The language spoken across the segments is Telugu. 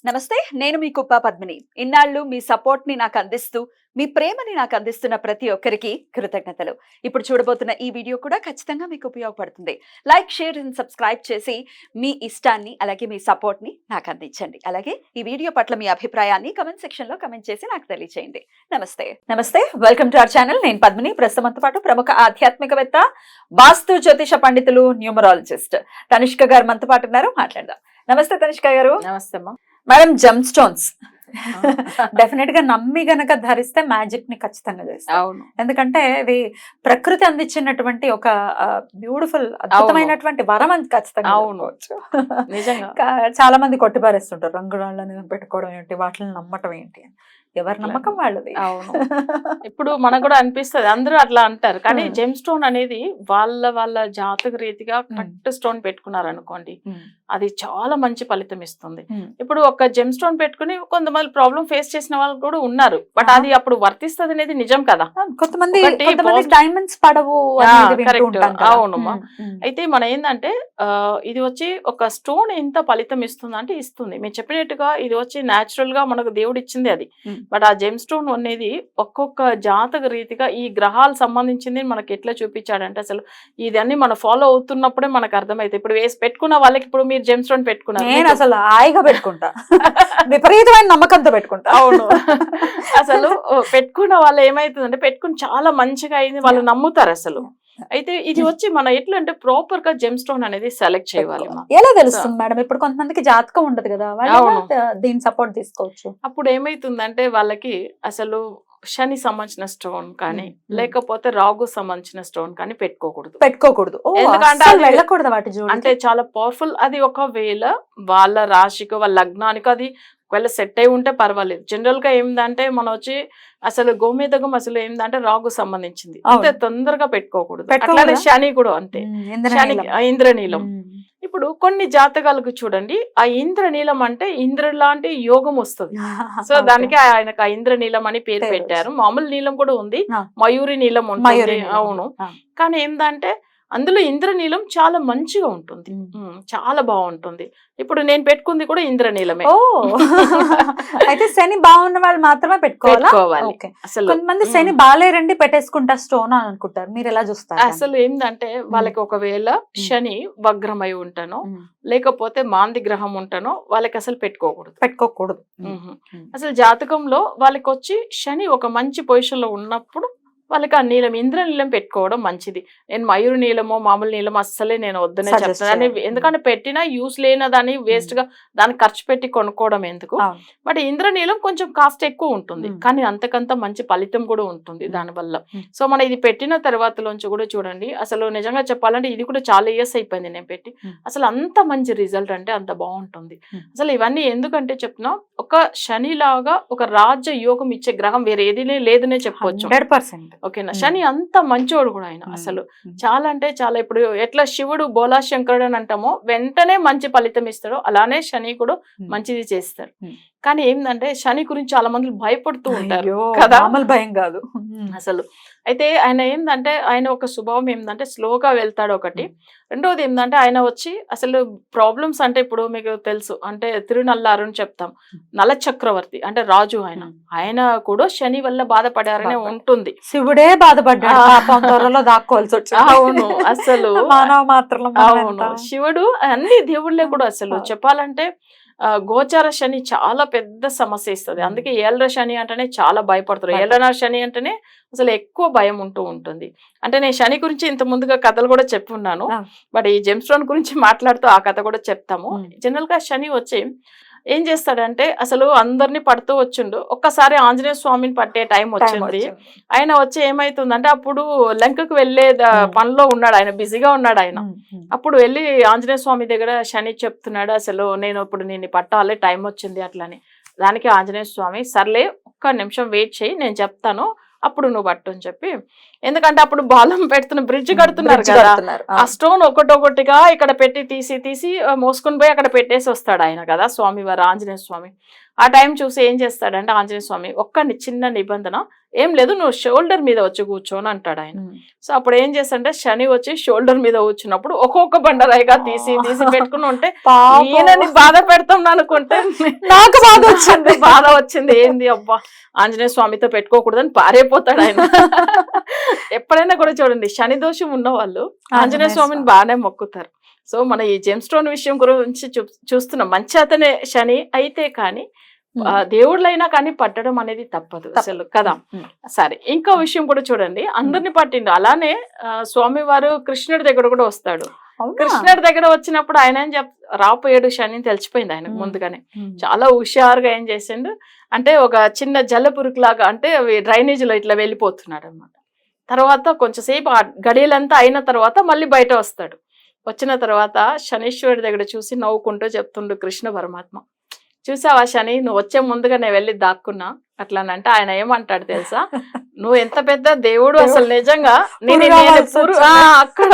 నమస్తే, నేను మీ కుప్ప పద్మిని. ఇన్నాళ్ళు మీ సపోర్ట్‌ని నాకు అందిస్తూ, మీ ప్రేమని నాకు అందిస్తున్న ప్రతి ఒక్కరికి కృతజ్ఞతలు. ఇప్పుడు చూడబోతున్న ఈ వీడియో కూడా ఖచ్చితంగా మీకు ఉపయోగపడుతుంది. లైక్, షేర్ అండ్ సబ్స్క్రైబ్ చేసి మీ ఇష్టాన్ని అలాగే మీ సపోర్ట్‌ని నాకు అందించండి. అలాగే ఈ వీడియో పట్ల మీ అభిప్రాయాన్ని కామెంట్ సెక్షన్‌లో కామెంట్ చేసి నాకు తెలియజేయండి. నమస్తే. Welcome to our channel. నేను పద్మిని. ప్రస్తుతంతో పాటు ప్రముఖ ఆధ్యాత్మికవేత్త, వాస్తు జ్యోతిష పండితులు, న్యూమరాలజిస్ట్ తనిష్క గారు మనతో పాటు ఉన్నారు. మాట్లాడదాం. నమస్తే తనిష్క గారు. నమస్తే అమ్మా. మేడం, జెమ్ స్టోన్స్ డెఫినెట్ గా నమ్మి గనక ధరిస్తే మ్యాజిక్ ని ఖచ్చితంగా చేస్తాం. అవును, ఎందుకంటే ఇది ప్రకృతి అందించినటువంటి ఒక బ్యూటిఫుల్ అద్భుతమైనటువంటి వరం అని ఖచ్చితంగా అవునవచ్చు. నిజంగా చాలా మంది కొట్టిపారేస్తుంటారు, రంగురాళ్ళని పెట్టుకోవడం ఏంటి, వాటిని నమ్మటం ఏంటి అని. ఎవరి నమ్మకం వాళ్ళది. అవును. ఇప్పుడు మనకు కూడా అనిపిస్తుంది, అందరూ అట్లా అంటారు, కానీ జెమ్ స్టోన్ అనేది వాళ్ళ జాతక రీతిగా కరెక్ట్ స్టోన్ పెట్టుకున్నారు అనుకోండి, అది చాలా మంచి ఫలితం ఇస్తుంది. ఇప్పుడు ఒక జెమ్ స్టోన్ పెట్టుకుని కొంతమంది ప్రాబ్లం ఫేస్ చేసిన వాళ్ళు కూడా ఉన్నారు, బట్ అది అప్పుడు వర్తిస్తుంది అనేది నిజం కదా. కొంతమంది డైమండ్స్ పడవు. అవునమ్మా. అయితే మనం ఏంటంటే ఇది వచ్చి ఒక స్టోన్ ఎంత ఫలితం ఇస్తుంది అంటే ఇస్తుంది. మీరు చెప్పినట్టుగా ఇది వచ్చి న్యాచురల్ గా మనకు దేవుడు ఇచ్చింది అది. బట్ ఆ జెమ్ స్టోన్ అనేది ఒక్కొక్క జాతక రీతిగా ఈ గ్రహాలు సంబంధించింది మనకి ఎట్లా చూపించాడంటే, అసలు ఇదన్నీ మనం ఫాలో అవుతున్నప్పుడే మనకు అర్థమైతే. ఇప్పుడు వేసి పెట్టుకున్న వాళ్ళకి, ఇప్పుడు మీరు జెమ్ స్టోన్ పెట్టుకున్నారు, నేను అసలు హాయిగా పెట్టుకుంటా, విపరీతమైన నమ్మకంతో పెట్టుకుంటా. అవును. అసలు పెట్టుకున్న వాళ్ళు ఏమైతుందంటే, పెట్టుకుని చాలా మంచిగా అయింది, వాళ్ళు నమ్ముతారు అసలు. అయితే ఇది వచ్చి మన ఎట్లా అంటే ప్రాపర్ గా జెమ్ స్టోన్ అనేది సెలెక్ట్ చేయాలి. ఎలా తెలుస్తుంది మేడం? ఇప్పుడు కొంతమందికి జాతకం ఉండదు కదా, దీని సపోర్ట్ తీసుకోవచ్చు. అప్పుడు ఏమైతుందంటే వాళ్ళకి అసలు శని సంబంధించిన స్టోన్ కానీ లేకపోతే రాగు సంబంధించిన స్టోన్ కానీ పెట్టుకోకూడదు. ఎందుకంటే వెళ్ళకూడదు వాటి జోలికి. అంటే చాలా పవర్ఫుల్. అది ఒకవేళ వాళ్ళ రాశికి, వాళ్ళ లగ్నానికి అది ఒకవేళ సెట్ అయి ఉంటే పర్వాలేదు. జనరల్ గా ఏందంటే మనం వచ్చి అసలు గోమేదకం అసలు ఏంటంటే రాగు సంబంధించింది, అంతే తొందరగా పెట్టుకోకూడదు. అట్లానే శని కూడా అంతే, ఇంద్రనీలం. ఇప్పుడు కొన్ని జాతకాలకు చూడండి, ఆ ఇంద్రనీలం అంటే ఇంద్ర లాంటి యోగం వస్తుంది. సో దానికి ఆయనకు ఆ ఇంద్రనీలం అని పేరు పెట్టారు. మామూలు నీలం కూడా ఉంది, మయూరి నీలం ఉంటుంది. అవును. కానీ ఏంటంటే అందులో ఇంద్రనీలం చాలా మంచిగా ఉంటుంది, చాలా బాగుంటుంది. ఇప్పుడు నేను పెట్టుకుంది కూడా ఇంద్రనీలమే. అయితే శని బాగున్న వాళ్ళు మాత్రమే పెట్టుకోవాలి. అసలు కొంతమంది శని బాలేరండి పెట్టేసుకుంటా స్టోన్ అని అనుకుంటారు, మీరు ఎలా చూస్తారు? అసలు ఏంటంటే వాళ్ళకి ఒకవేళ శని వగ్రమై ఉంటానో లేకపోతే మాంది గ్రహం ఉంటానో వాళ్ళకి అసలు పెట్టుకోకూడదు. అసలు జాతకంలో వాళ్ళకి వచ్చి శని ఒక మంచి పొజిషన్ లో ఉన్నప్పుడు వాళ్ళకి ఆ నీలం, ఇంద్రనీలం పెట్టుకోవడం మంచిది. నేను మయూరు నీలమో మామూలు నీలం అస్సలే నేను వద్దనే చెప్తాను. ఎందుకంటే పెట్టినా యూస్ లేనదాన్ని వేస్ట్ గా దానికి ఖర్చు పెట్టి కొనుక్కోవడం ఎందుకు. బట్ ఇంద్రనీలం కొంచెం కాస్ట్ ఎక్కువ ఉంటుంది, కానీ అంతకంత మంచి ఫలితం కూడా ఉంటుంది దానివల్ల. సో మనం ఇది పెట్టిన తర్వాతలోంచి కూడా చూడండి, అసలు నిజంగా చెప్పాలంటే ఇది కూడా చాలా ఇయర్స్ అయిపోయింది నేను పెట్టి. అసలు అంత మంచి రిజల్ట్ అంటే అంత బాగుంటుంది. అసలు ఇవన్నీ ఎందుకంటే చెప్తున్నా, ఒక శని లాగా ఒక రాజ్య యోగం ఇచ్చే గ్రహం వేరే ఏది లేదనే చెప్పవచ్చు. 100%. ఓకేనా. శని అంత మంచోడు కూడా ఆయన, అసలు చాలా అంటే చాలా. ఇప్పుడు ఎట్లా శివుడు బోలా శంకరుడు అని అంటామో వెంటనే మంచి ఫలితం ఇస్తాడో, అలానే శని కూడా మంచిది చేస్తాడు. కానీ ఏంటంటే శని గురించి చాలా మంది భయపడుతూ ఉంటారు కదా, భయం కాదు అసలు. అయితే ఆయన ఏంటంటే ఆయన ఒక స్వభావం ఏంటంటే స్లోగా వెళ్తాడు ఒకటి. రెండోది ఏంటంటే ఆయన వచ్చి అసలు ప్రాబ్లమ్స్ అంటే ఇప్పుడు మీకు తెలుసు అంటే తిరునల్లారు అని చెప్తాం, నల చక్రవర్తి అంటే రాజు, ఆయన కూడా శని వల్ల బాధపడారనే ఉంటుంది. శివుడే బాధపడ్డాడు, దాక్కోవాల్సి వచ్చింది. అవును, అసలు అవును. శివుడు అన్ని దేవుళ్ళే కూడా అసలు చెప్పాలంటే గోచార శని చాలా పెద్ద సమస్య ఇస్తుంది. అందుకే ఏళ్ళ శని అంటేనే చాలా భయపడతారు. ఏళ్ళ శని అంటేనే అసలు ఎక్కువ భయం ఉంటూ ఉంటుంది. అంటే నేను శని గురించి ఇంత ముందుగా కథలు కూడా చెప్పున్నాను, బట్ ఈ జెమ్ స్టోన్ గురించి మాట్లాడుతూ ఆ కథ కూడా చెప్తాము. జనరల్ గా శని వచ్చి ఏం చేస్తాడంటే అసలు అందరినీ పడుతూ వచ్చిండు. ఒక్కసారి ఆంజనేయ స్వామిని పట్టే టైం వచ్చింది. ఆయన వచ్చి ఏమైతుందంటే అప్పుడు లంకకు వెళ్లే పనిలో ఉన్నాడు ఆయన, బిజీగా ఉన్నాడు ఆయన. అప్పుడు వెళ్ళి ఆంజనేయ స్వామి దగ్గర శని చెప్తున్నాడు, అసలు నేను ఇప్పుడు నిన్ను పట్టాలి, టైం వచ్చింది అట్లని. దానికి ఆంజనేయ స్వామి సర్లే ఒక్క నిమిషం వెయిట్ చేయి, నేను చెప్తాను, అప్పుడు నువ్వు పట్టు అని చెప్పి. ఎందుకంటే అప్పుడు బాలం పెడుతున్న బ్రిడ్జ్ కడుతున్నారు కదా, ఆ స్టోన్ ఒకటొకటిగా ఇక్కడ పెట్టి తీసి మోసుకుని పోయి అక్కడ పెట్టేసి వస్తాడు ఆయన కదా, స్వామి వారు ఆంజనేయ స్వామి. ఆ టైం చూసి ఏం చేస్తాడంటే ఆంజనేయ స్వామి ఒక్క చిన్న నిబంధన, ఏం లేదు నువ్వు షోల్డర్ మీద వచ్చి కూర్చోని అంటాడు ఆయన. సో అప్పుడు ఏం చేస్తాడంటే శని వచ్చి షోల్డర్ మీద కూర్చున్నప్పుడు ఒక్కొక్క బండరాయిగా తీసి పెట్టుకుని ఉంటే ఈయనని బాధ పెడతాం అనుకుంటే నాకు బాధ వచ్చింది ఏంది అబ్బా ఆంజనేయ స్వామితో పెట్టుకోకూడదని పారైపోతాడు ఆయన. ఎప్పుడైనా కూడా చూడండి శని దోషం ఉన్న వాళ్ళు ఆంజనేయ స్వామిని బాగానే మొక్కుతారు. సో మన ఈ జెమ్ స్టోన్ విషయం గురించి చూస్తున్నాం. మంచి అతనే శని అయితే కానీ దేవుళ్ళైనా కానీ పట్టడం అనేది తప్పదు అసలు కదా. సరే ఇంకో విషయం కూడా చూడండి, అందరిని పట్టిండు. అలానే స్వామి వారు కృష్ణుడి దగ్గర కూడా వస్తాడు. కృష్ణుడి దగ్గర వచ్చినప్పుడు ఆయన ఏం రాపోయాడు శని తెలిసిపోయింది ఆయనకు ముందుగానే. చాలా హుషారుగా ఏం చేసిండు అంటే ఒక చిన్న జల్లపురుకు లాగా అంటే డ్రైనేజ్ లో ఇట్లా వెళ్ళిపోతున్నాడు అనమాట. తర్వాత కొంచెంసేపు గడియలంతా అయిన తర్వాత మళ్ళీ బయట వస్తాడు. వచ్చిన తర్వాత శనీశ్వరుడి దగ్గర చూసి నవ్వుకుంటూ చెప్తుండు కృష్ణ పరమాత్మ, చూసావా శని నువ్వు వచ్చే ముందుగా నేను వెళ్ళి దాక్కున్నా అట్లానంటే ఆయన ఏమంటాడు తెలుసా, నువ్వు ఎంత పెద్ద దేవుడు అసలు నిజంగా అక్కడ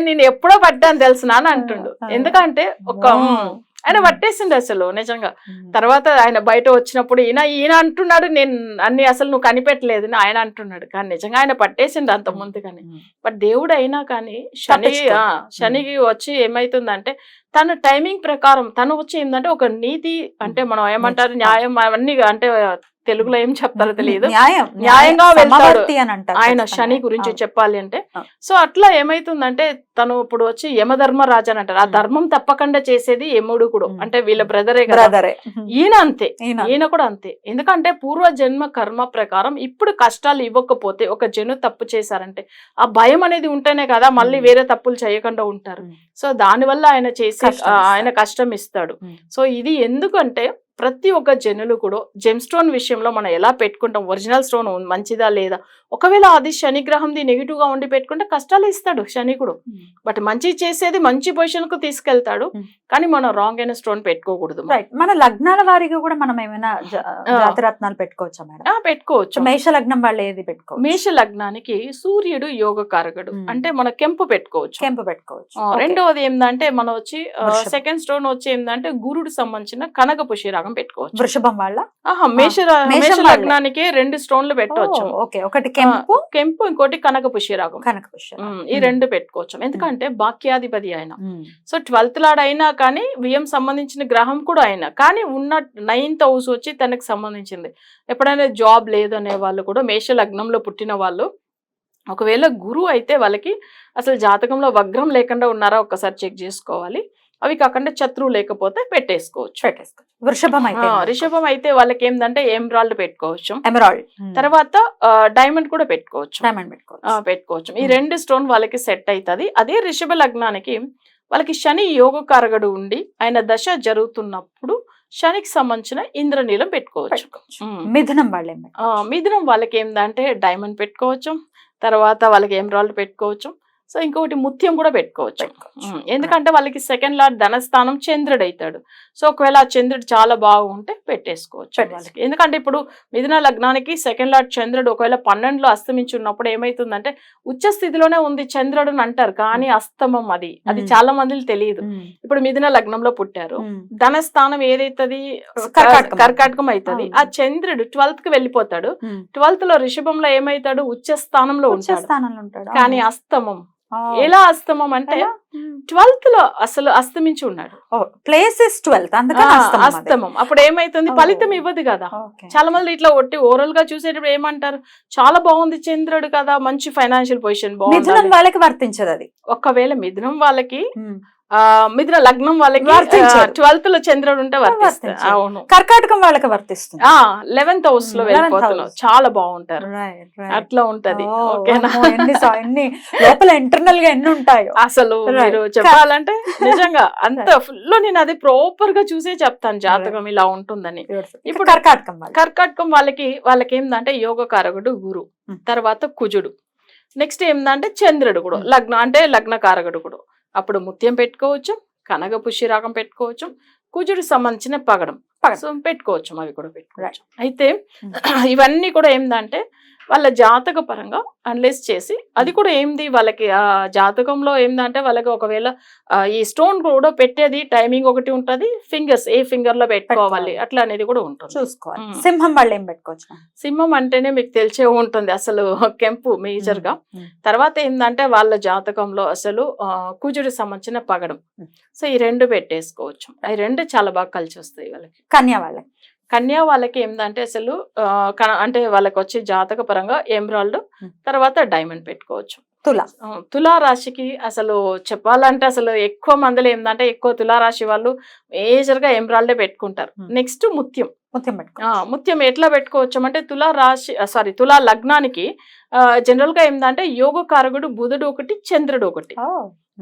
నేను ఎప్పుడో పడ్డాను తెలుసునా అని అంటుండు. ఎందుకంటే ఒక ఆయన పట్టేసిండు అసలు నిజంగా. తర్వాత ఆయన బయట వచ్చినప్పుడు ఈయన అంటున్నాడు నేను అన్ని అసలు నువ్వు కనిపెట్టలేదు ఆయన అంటున్నాడు, కానీ నిజంగా ఆయన పట్టేసిండు అంత ముందుగానే. బట్ దేవుడు అయినా కానీ శనికి వచ్చి ఏమైతుందంటే తన టైమింగ్ ప్రకారం తను వచ్చి ఏంటంటే ఒక నీతి అంటే మనం ఏమంటారు న్యాయం అవన్నీ అంటే తెలుగులో ఏం చెప్తారో తెలియదు, న్యాయంగా వెళ్తాడు ఆయన శని గురించి చెప్పాలి అంటే. సో అట్లా ఏమైతుందంటే తను ఇప్పుడు వచ్చి యమధర్మరాజు అని అంటారు. ఆ ధర్మం తప్పకుండా చేసేది యముడు కూడా, అంటే వీళ్ళ బ్రదరే కదా. ఈయన అంతే, ఈయన కూడా అంతే. ఎందుకంటే పూర్వ జన్మ కర్మ ప్రకారం ఇప్పుడు కష్టాలు ఇవ్వకపోతే ఒక జను తప్పు చేశారంటే ఆ భయం అనేది ఉంటేనే కదా మళ్ళీ వేరే తప్పులు చేయకుండా ఉంటారు. సో దానివల్ల ఆయన చేసి ఆయన కష్టం ఇస్తాడు. సో ఇది ఎందుకంటే ప్రతి ఒక్క జనులు కూడా జెమ్ స్టోన్ విషయంలో మనం ఎలా పెట్టుకుంటాం, ఒరిజినల్ స్టోన్ మంచిదా లేదా, ఒకవేళ అది శని గ్రహంది నెగిటివ్ గా ఉండి పెట్టుకుంటే కష్టాలు ఇస్తాడు శని కూడా. బట్ మంచి చేసేది మంచి పొజిషన్ కు తీసుకెళ్తాడు, కానీ మనం రాంగ్ అయిన స్టోన్ పెట్టుకోకూడదు. మన లగ్నాల వారిగా కూడా మనం ఏమైనా జాతరత్నాలు పెట్టుకోవచ్చా మేడం? పెట్టుకోవచ్చు. మేష లగ్నం వాళ్ళు ఏది పెట్టుకోవచ్చు? మేష లగ్నానికి సూర్యుడు యోగ కారకుడు, అంటే మన కెంపు పెట్టుకోవచ్చు. రెండవది ఏంటంటే మనం వచ్చి సెకండ్ స్టోన్ వచ్చి ఏంటంటే గురుడు సంబంధించిన కనక పుష్యరాగం పెట్టుకోవచ్చు. వృషభం వాళ్ళ మేష లగ్నానికి 2 స్టోన్లు పెట్టవచ్చు. ఒకటి కెంపు ఇంకోటి కనక పుష్యరాగం. ఈ 2 పెట్టుకోవచ్చు. ఎందుకంటే బాక్యాధిపతి ఆయన. సో 12th లార్డ్ అయినా కానీ వ్యయం సంబంధించిన గ్రహం కూడా అయినా కానీ ఉన్న 9th హౌస్ వచ్చి తనకు సంబంధించింది. ఎప్పుడైనా జాబ్ లేదనే వాళ్ళు కూడా మేష లగ్నంలో పుట్టిన వాళ్ళు ఒకవేళ గురువు అయితే వాళ్ళకి అసలు జాతకంలో వగ్రం లేకుండా ఉన్నారా ఒక్కసారి చెక్ చేసుకోవాలి. అవి కాకుండా శత్రువు లేకపోతే పెట్టేసుకోవచ్చు. వృషభం అయితే వాళ్ళకి ఏంటంటే ఎమరాల్డ్ పెట్టుకోవచ్చు. తర్వాత డైమండ్ కూడా పెట్టుకోవచ్చు. ఈ 2 స్టోన్ వాళ్ళకి సెట్ అవుతుంది. అదే వృషభ లగ్నానికి వాళ్ళకి శని యోగకారకుడు ఉండి ఆయన దశ జరుగుతున్నప్పుడు శనికి సంబంధించిన ఇంద్రనీలం పెట్టుకోవచ్చు. మిథునం వాళ్ళకి ఏంటంటే డైమండ్ పెట్టుకోవచ్చు. తర్వాత వాళ్ళకి ఎమరాల్డ్ పెట్టుకోవచ్చు. సో ఇంకొకటి ముత్యం కూడా పెట్టుకోవచ్చు. ఎందుకంటే వాళ్ళకి సెకండ్ లార్డ్ ధనస్థానం చంద్రుడు అవుతాడు. సో ఒకవేళ ఆ చంద్రుడు చాలా బాగుంటే పెట్టేసుకోవచ్చు వాళ్ళకి. ఎందుకంటే ఇప్పుడు మిథున లగ్నానికి సెకండ్ లార్డ్ చంద్రుడు ఒకవేళ 12లో అస్తమించి ఉన్నప్పుడు ఏమైతుందంటే ఉచ్చ స్థితిలోనే ఉంది చంద్రుడు అని అంటారు, కానీ అస్తమం అది చాలా మందికి తెలియదు. ఇప్పుడు మిథున లగ్నంలో పుట్టారు, ధనస్థానం ఏదైతుంది కర్కాటకం అవుతుంది. ఆ చంద్రుడు 12th కి వెళ్ళిపోతాడు. 12th లో రిషభంలో ఏమైతాడు ఉచ్చ స్థానంలో ఉంటాడు, కానీ అస్తమం ఎలా అస్తమం అంటే 12th లో అసలు అస్తమించి ఉన్నాడు. Place is 12th, అస్తమం. అప్పుడు ఏమైతుంది ఫలితం ఇవ్వదు కదా. చాలా మంది ఇట్లా ఒట్టి ఓవరాల్ గా చూసేటప్పుడు ఏమంటారు చాలా బాగుంది చంద్రుడు కదా, మంచి ఫైనాన్షియల్ పొజిషన్ బాగుంది, వాళ్ళకి వర్తించదు అది. ఒకవేళ మిథునం వాళ్ళకి మిథున లగ్నం వాళ్ళకి 12th లో చంద్రుడు ఉంటే వర్తిస్తుంది. అవును, కర్కాటకం వాళ్ళకి వర్తిస్తుంది. 11th హౌస్ లో వెళ్ళిపోతున్నావు, చాలా బాగుంటారు. అట్లా ఉంటది. లోపల ఇంటర్నల్ గా ఎన్ని ఉంటాయో అసలు మీరు చెప్పాలంటే నిజంగా అంత ఫుల్ నేను అది ప్రాపర్ గా చూసే చెప్తాను జాతకం ఇలా ఉంటుందని. ఇప్పుడు కర్కాటకం వాళ్ళకి ఏంటంటే యోగకారకుడు గురు, తర్వాత కుజుడు, నెక్స్ట్ ఏంటంటే చంద్రుడు కూడా లగ్నం అంటే లగ్నకారకుడు కూడా. అప్పుడు ముత్యం పెట్టుకోవచ్చు, కనక పుష్యరాగం పెట్టుకోవచ్చు, కుజుడికి సంబంధించిన పగడం పెట్టుకోవచ్చు, అవి కూడా పెట్టుకోవచ్చు. అయితే ఇవన్నీ కూడా ఏంటంటే వాళ్ళ జాతక పరంగా అనలైజ్ చేసి అది కూడా ఏంది వాళ్ళకి ఆ జాతకంలో ఏందంటే వాళ్ళకి ఒకవేళ ఈ స్టోన్ కూడా పెట్టేది టైమింగ్ ఒకటి ఉంటది, ఫింగర్స్ ఏ ఫింగర్ లో పెట్టుకోవాలి అట్లా అనేది కూడా ఉంటుంది. చూసుకోవాలి. సింహం వాళ్ళు ఏం పెట్టుకోవచ్చు? సింహం అంటేనే మీకు తెలిసే ఉంటుంది అసలు కెంపు మేజర్ గా. తర్వాత ఏంటంటే వాళ్ళ జాతకంలో అసలు కుజుడికి సంబంధించిన పగడం. సో ఈ రెండు పెట్టేసుకోవచ్చు. అవి రెండు చాలా బాగా కలిసి వస్తాయి వాళ్ళకి. కన్యా వాళ్ళకి ఏంటంటే అసలు అంటే వాళ్ళకి వచ్చే జాతక పరంగా ఎమరాల్డ్ తర్వాత డైమండ్ పెట్టుకోవచ్చు. తులా రాశికి అసలు చెప్పాలంటే అసలు ఎక్కువ మందిలో ఏంటంటే ఎక్కువ తులారాశి వాళ్ళు మేజర్ గా ఎమరాల్డే పెట్టుకుంటారు. నెక్స్ట్ ముత్యం ఎట్లా పెట్టుకోవచ్చు అంటే తులా లగ్నానికి జనరల్ గా ఏంటంటే యోగకారకుడు బుధుడు ఒకటి, చంద్రుడు ఒకటి.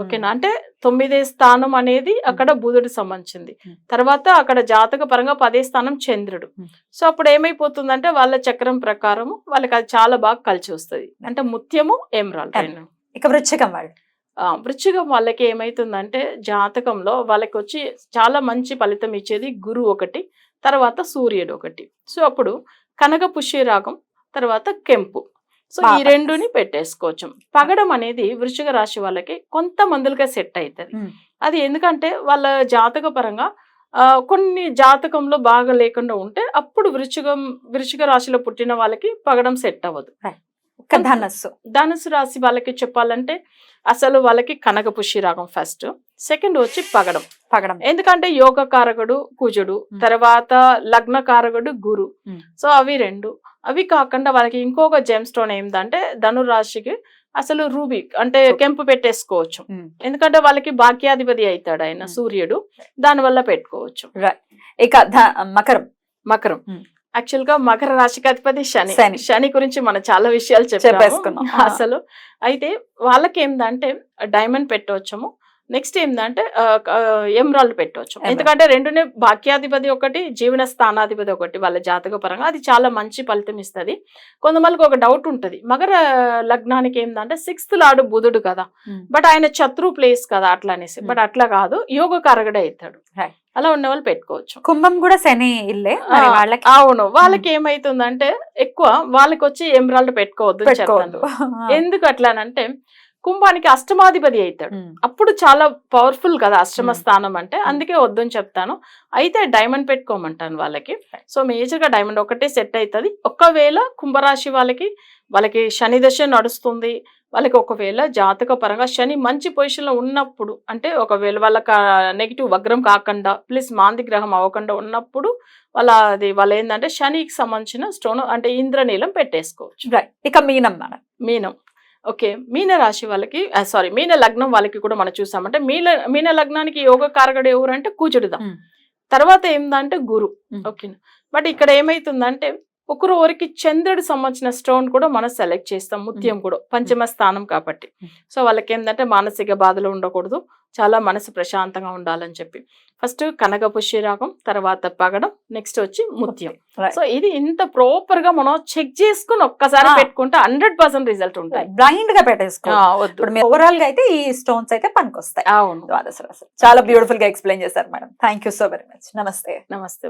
ఓకేనా, అంటే 9వ స్థానం అనేది అక్కడ బుధుడు సంబంధించింది. తర్వాత అక్కడ జాతక పరంగా 10వ స్థానం చంద్రుడు. సో అప్పుడు ఏమైపోతుందంటే వాళ్ళ చక్రం ప్రకారం వాళ్ళకి అది చాలా బాగా కలిసి వస్తుంది. అంటే ముత్యము ఎమరాల్డ్. ఇక వృశ్చికం వాళ్ళకి ఏమైతుందంటే జాతకంలో వాళ్ళకి వచ్చి చాలా మంచి ఫలితం ఇచ్చేది గురువు ఒకటి, తర్వాత సూర్యుడు ఒకటి. సో అప్పుడు కనక పుష్యరాగం తర్వాత కెంపు. సో ఈ రెండుని పెట్టేసుకోవచ్చు. పగడం అనేది వృశ్చిక రాశి వాళ్ళకి కొంతమందిగా సెట్ అవుతుంది. అది ఎందుకంటే వాళ్ళ జాతక పరంగా కొన్ని జాతకంలో బాగా లేకుండా ఉంటే అప్పుడు వృశ్చిక రాశిలో పుట్టిన వాళ్ళకి పగడం సెట్ అవ్వదు. ధనుసు రాశి వాళ్ళకి చెప్పాలంటే అసలు వాళ్ళకి కనక పుష్య రాగం ఫస్ట్, సెకండ్ వచ్చి పగడం. ఎందుకంటే యోగ కారకుడు కుజుడు, తర్వాత లగ్న కారకుడు గురు. సో అవి రెండు. అవి కాకుండా వాళ్ళకి ఇంకొక జెమ్ స్టోన్ ఏంటంటే ధనురాశికి అసలు రూబీ అంటే కెంపు పెట్టేసుకోవచ్చు. ఎందుకంటే వాళ్ళకి భాగ్యాధిపతి అవుతాడు ఆయన సూర్యుడు, దాని వల్ల పెట్టుకోవచ్చు. ఇక మకరం యాక్చువల్ గా మకర రాశికి అధిపతి శని గురించి మనం చాలా విషయాలు చెప్పేసుకున్నాం అసలు. అయితే వాళ్ళకి ఏంటంటే డైమండ్ పెట్టవచ్చము, నెక్స్ట్ ఏంటంటే ఎమరాల్డ్ పెట్టవచ్చు. ఎందుకంటే రెండునే భాగ్యాధిపతి ఒకటి, జీవన స్థానాధిపతి ఒకటి వాళ్ళ జాతక పరంగా. అది చాలా మంచి ఫలితం ఇస్తుంది. కొంతమందికి ఒక డౌట్ ఉంటుంది, మకర లగ్నానికి ఏంటంటే 6th లార్డ్ బుధుడు కదా, బట్ ఆయన శత్రు ప్లేస్ కదా అట్లా అనేసి. బట్ అట్లా కాదు, యోగ కారకుడే అవుతాడు. అలా ఉన్న వాళ్ళు పెట్టుకోవచ్చు. కుంభం కూడా శని ఇల్లే. అవును, వాళ్ళకి ఏమైతుందంటే ఎక్కువ వాళ్ళకి వచ్చి ఎమరాల్డ్ పెట్టుకోవద్దు. ఎందుకు అట్లానంటే కుంభానికి అష్టమాధిపతి అవుతాడు, అప్పుడు చాలా పవర్ఫుల్ కదా అష్టమ స్థానం అంటే, అందుకే వద్దని చెప్తాను. అయితే డైమండ్ పెట్టుకోమంటాను వాళ్ళకి. సో మేజర్ గా డైమండ్ ఒకటే సెట్ అవుతుంది. ఒకవేళ కుంభరాశి వాళ్ళకి శని దశ నడుస్తుంది, వాళ్ళకి ఒకవేళ జాతక పరంగా శని మంచి పొజిషన్ లో ఉన్నప్పుడు, అంటే ఒకవేళ వాళ్ళకి నెగిటివ్ వగ్రం కాకుండా ప్లస్ మాంది గ్రహం అవ్వకుండా ఉన్నప్పుడు వాళ్ళు ఏంటంటే శనికి సంబంధించిన స్టోన్ అంటే ఇంద్రనీలం పెట్టేసుకోవచ్చు. ఇక మీనం ఓకే, మీన రాశి వాళ్ళకి మీన లగ్నం వాళ్ళకి కూడా మనం చూసామంటే మీన లగ్నానికి యోగ కారకుడు ఎవరు అంటే కుజుడుదా, తర్వాత ఏందంటే గురు. ఓకేనా, బట్ ఇక్కడ ఏమైతుందంటే ఒకరికి చంద్రుడు సంబంధించిన స్టోన్ కూడా మనం సెలెక్ట్ చేస్తాం. ముత్యం కూడా పంచమ స్థానం కాబట్టి. సో వాళ్ళకి ఏంటంటే మానసిక బాధలు ఉండకూడదు, చాలా మనసు ప్రశాంతంగా ఉండాలని చెప్పి ఫస్ట్ కనక పుష్యరాగం, తర్వాత పగడం, నెక్స్ట్ వచ్చి ముత్యం. సో ఇది ఇంత ప్రాపర్ గా మనం చెక్ చేసుకుని ఒక్కసారి పెట్టుకుంటే 100% రిజల్ట్ ఉంటుంది. బ్లైండ్ గా పెట్టేసుకోవద్దు. ఓవరాల్ గా అయితే ఈ స్టోన్స్ అయితే పనికొస్తాయి. అవును, చాలా బ్యూటిఫుల్ గా ఎక్స్ప్లెయిన్ చేశారు madam. Thank you so very much. నమస్తే.